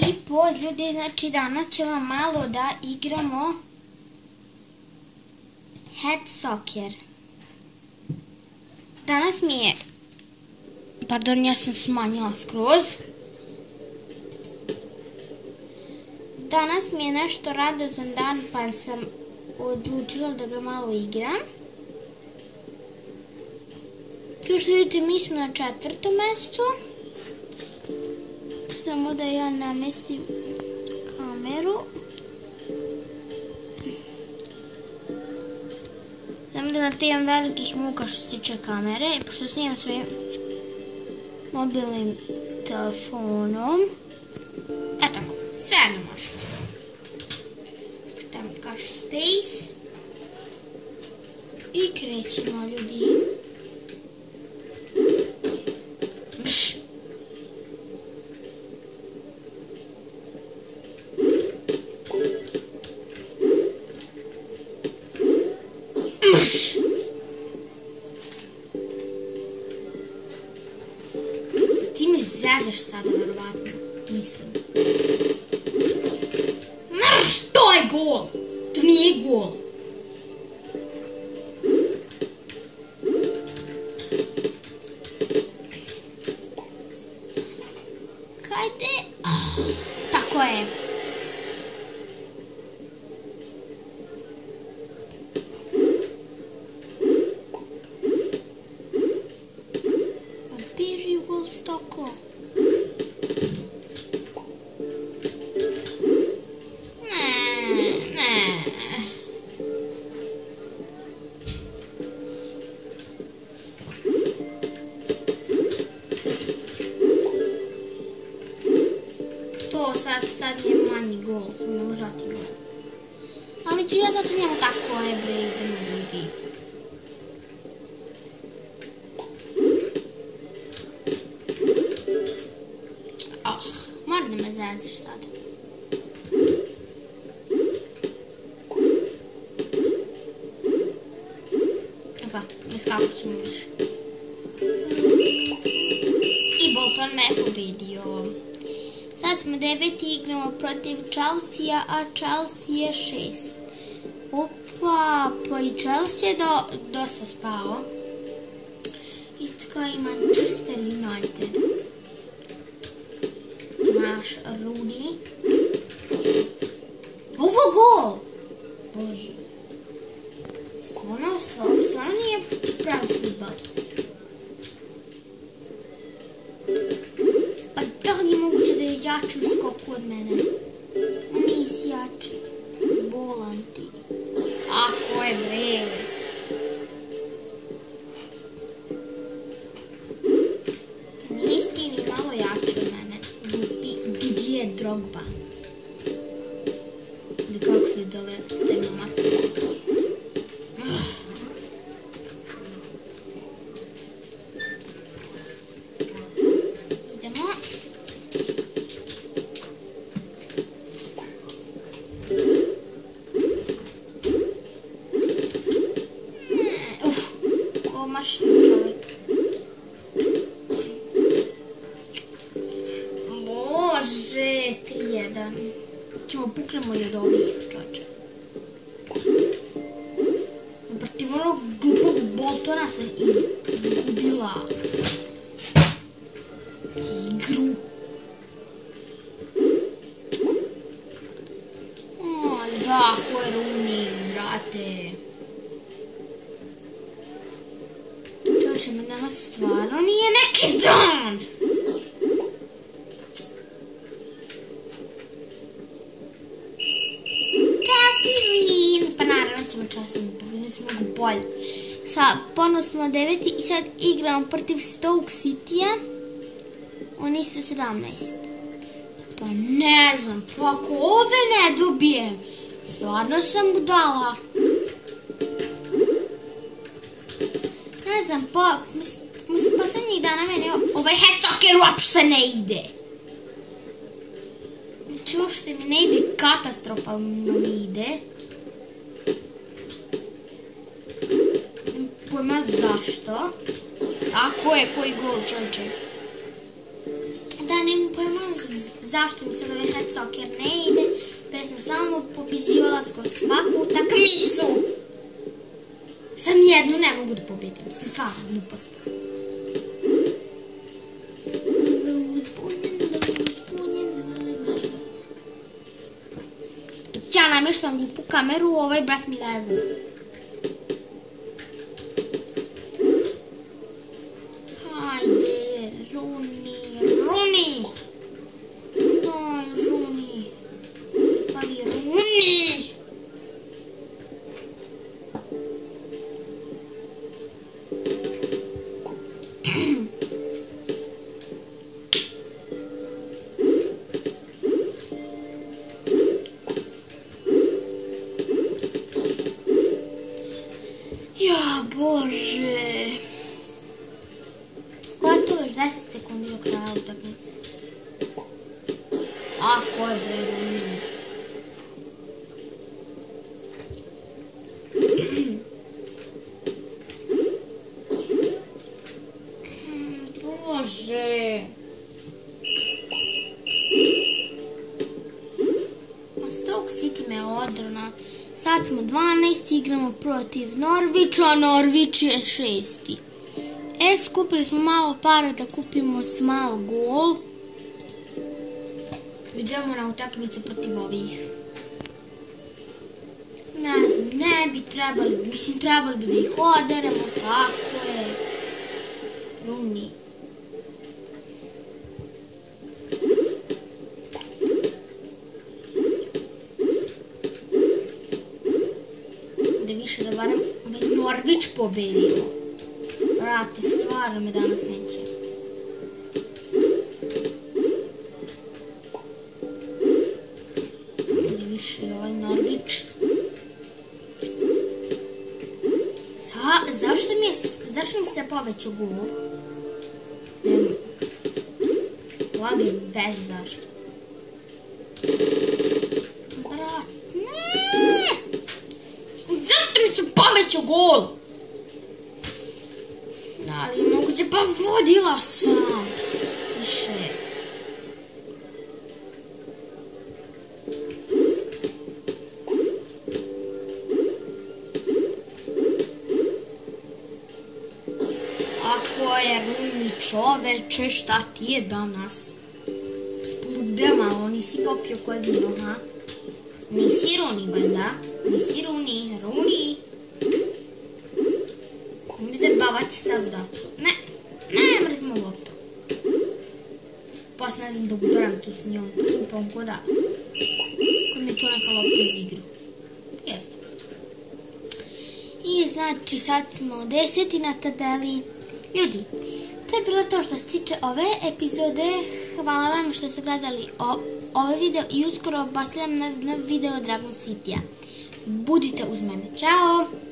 I ljudi, znači danas ćemo malo da igramo head soccer. Danas mi je, pardon, ja sam smanjila skroz. Danas mi je nešto radozan dan, pa sam odlučila da ga malo igram. Kao što vidite, mi smo na 4. mestu. Samo da ja namestim kameru. Znam da imam velikih muka što se tiče kamere, pošto snimam svojim mobilnim telefonom. Tako, sve ne može. Tamo kaže space. I krećemo, ljudi. Ti me zezaš sada, verovatno. Mislim. To je gol! To nije gol. Hajde. Tako je. Bježi u gol stoko. To sad je manji gol, sam ne može dati gol. Ali ću ja zato njemu tako je, bre, idemo ljudi. Mora da me zaziš sad. Epa, ne skakut ćemo više. I Bolton me pobedio. Sad smo 9. igramo protiv Chelsea, a Chelsea je 6. Opa, pa i Chelsea je dosta spao. Isto kao i Manchester United. Naš Rudi. Ovo gol! Bože. Stvarno nije pravi fudbal. Pa da li je moguće da je jači u skoku od mene? Ma nisi jači. Bolan ti. Ako je bre. Nisi ti ni malo jači od mene. Gdje je Drogba? Ili kako se zove taj momak? Idemo. Ovo mašin čovjek. Bože, 3-1. Ćemo puknemo i od ovih, čoče. Protiv onog glupog Boltona sam izgubila igru. Jako je Runi, brate. Čoče, me danas stvarno nije neki dan. Pa naravno ćemo časno pobjediti, smo mogu bolje. Ponovno smo 9. i sad igramo protiv Stoke City-a. Oni su 17. Pa ne znam, pa ako ove ne dobijem, stvarno sam budala. Ne znam, pa mislim posljednjih dana meni ovaj head soccer uopšte ne ide. Znači uopšte mi ne ide, katastrofalno mi ide. Pojma zašto. Tako je, koji gol, čovječe. Da, nemam pojma zašto mi sad ovaj head soccer ne ide, jer sam samo pobjeđivala skoro svaku utakmicu. Sad nijednu ne mogu da pobjedim, sam stvarno gluposta. Ja namještam glupu kameru, ovaj brat mi daje glupu. Hajde, Runi. Daj, Runi. Bavi, Runi. Ja, Bože. Gotovo još 10 sekundi do kraja utakmice. A, ko je bre Runi? Bože. Stoke City me odrna. Sad smo 12, igramo protiv Norvića, Norvić je 6. Skupili smo malo para da kupimo small goal. Idemo na utakmicu protiv ovih. Ne znam, ne bi trebali, mislim trebali bi da ih oderemo, tako je. Runi. Da više da barem Norvić pobedimo. Brate, stvarno me danas neće. Da više je ovaj Norvić. Zašto mi se povećao gol? Lagaj bez zašto. Brat, ne! Zašto mi se povećao gol? Ali moguće pa vodila sam. Više. Tako je, Runi, čoveče, šta ti je danas? Spolude malo, nisi popio koje vino, ha? Nisi Runi, valjda? Nisi Runi, Runi. Mi zabavati staru dacu. Ne mrzimo loptu. Posle ne znam da udaram tu s njom. Upam ko da. Ko mi je to neka lopta iz igru. Jeste. I znači sad smo 10. na tabeli. Ljudi, to je bilo to što se tiče ove epizode. Hvala vam što ste gledali ovaj video i uskoro basljam na video Dragon City-a. Budite uz mene. Ćao!